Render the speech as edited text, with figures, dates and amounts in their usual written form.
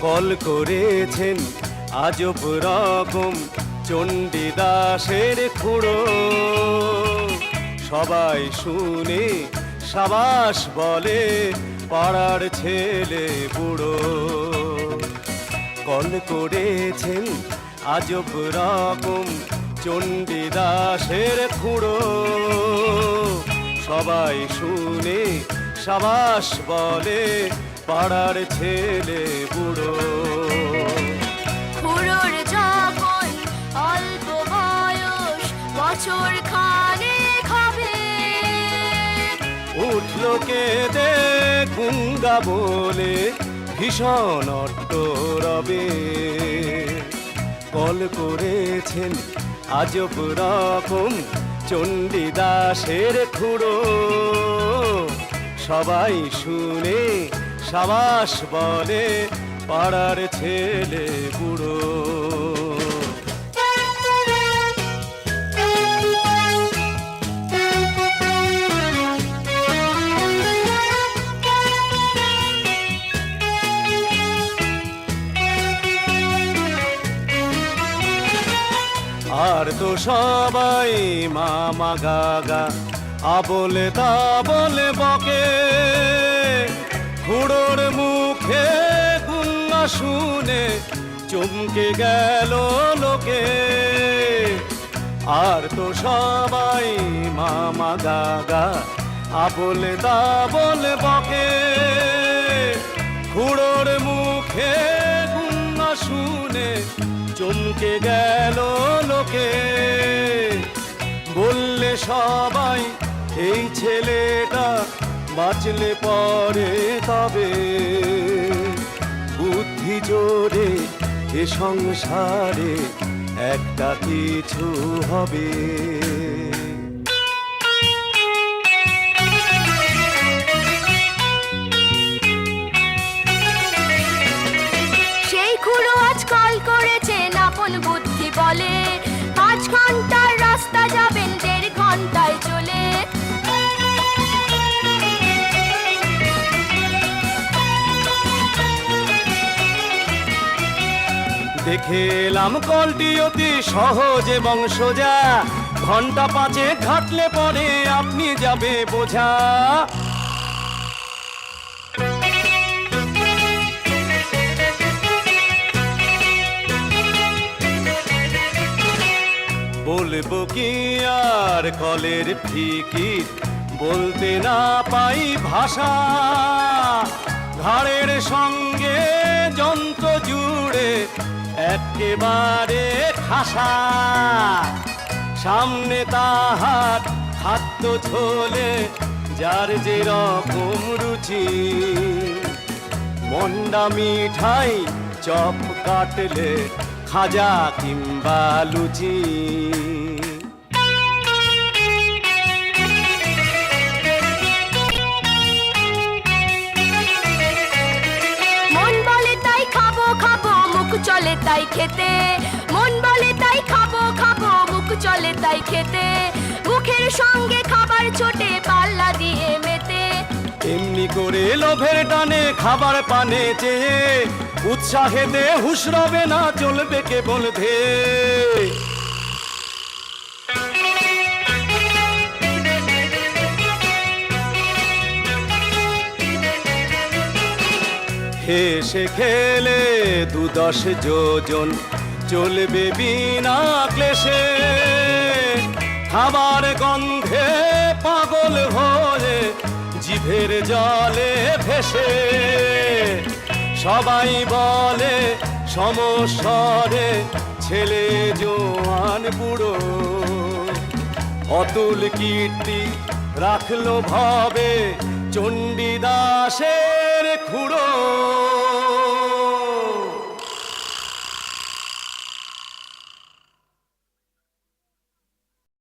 Call করেছেন আজব রকম চণ্ডীদাসের খুঁড়ো, সবাই শুনে সাবাস বলে পাড়ার ছেলে বুড়ো। কল করেছেন আজব রকম চণ্ডীদাসের খুঁড়ো, সবাই শুনে সাবাস বলে পাড়ার ছেলে বুড়ো। খুড়োর যখন অল্প বয়স বছর খানেক হবে, উঠল কেঁদে গুঙ্গা বলে ভীষণ অট্ট রবে। কল করেছেন আজব রকম চণ্ডীদাসের খুঁড়ো, সবাই শুনে সাবাস বলে পাড়ার ছেলে বুড়ো। আর তো সবাই মামা গাগা আবলে তাবলে বকে, খুড়োর মুখে গুঙ্গা শুনে চমকে গেল লোকে। আর তো সবাই মামা গাগা আবলে তাবলে বকে, খুড়োর মুখে গুঙ্গা শুনে চমকে গেল লোকে। বললে সবাই এই ছেলেটা বাঁচলে পরে তবে, বুদ্ধি জোরে এ সংসারে একটা কিছু হবে। সেই খুড়ো আজ কল করেছেন আপন বুদ্ধি বলে, 5 ঘন্টার রাস্তা যাবেন 1.5 ঘন্টায় চলে। দেখে এলাম কলটি অতি সহজ এবং সোজা, ঘন্টা 5 ঘাটলে পরে আপনি যাবে বোঝা। বলবো কি আর কলের ফিকির, বলতে না পাই ভাষা। ঘাড়ের সঙ্গে যন্ত্র জুড়ে একেবারে খাসা, সামনে তাহার খাদ্য ঝোলে যার যে রকম রুচি। মন্ডা মিঠাই চপ কাটলে খাজা কিংবা লুচি। মন বলে তাই খাবো খাবো, মুখ চলে তাই খেতে। মন বলে তাই খাবো খাবো, মুখ চলে তাই খেতে। মুখের সঙ্গে খাবার ছোটে পাল্লা দিয়ে মেতে। এমনি করে লোভের টানে খাবার পানে চেয়ে উৎসাহেতে হুঁশ রবে না, চলবে কেবল ধেয়ে। হেসে খেলে 2-10 যোজন চলবে বিনা ক্লেশে। খাবার গন্ধে পাগল হয়ে জিভের জলে ভেসে, সবাই বলে সমস্বরে ছেলে জোয়ান বুড়ো। অতুল কীর্তি রাখলো ভাবে চণ্ডীদাসের খুঁড়ো।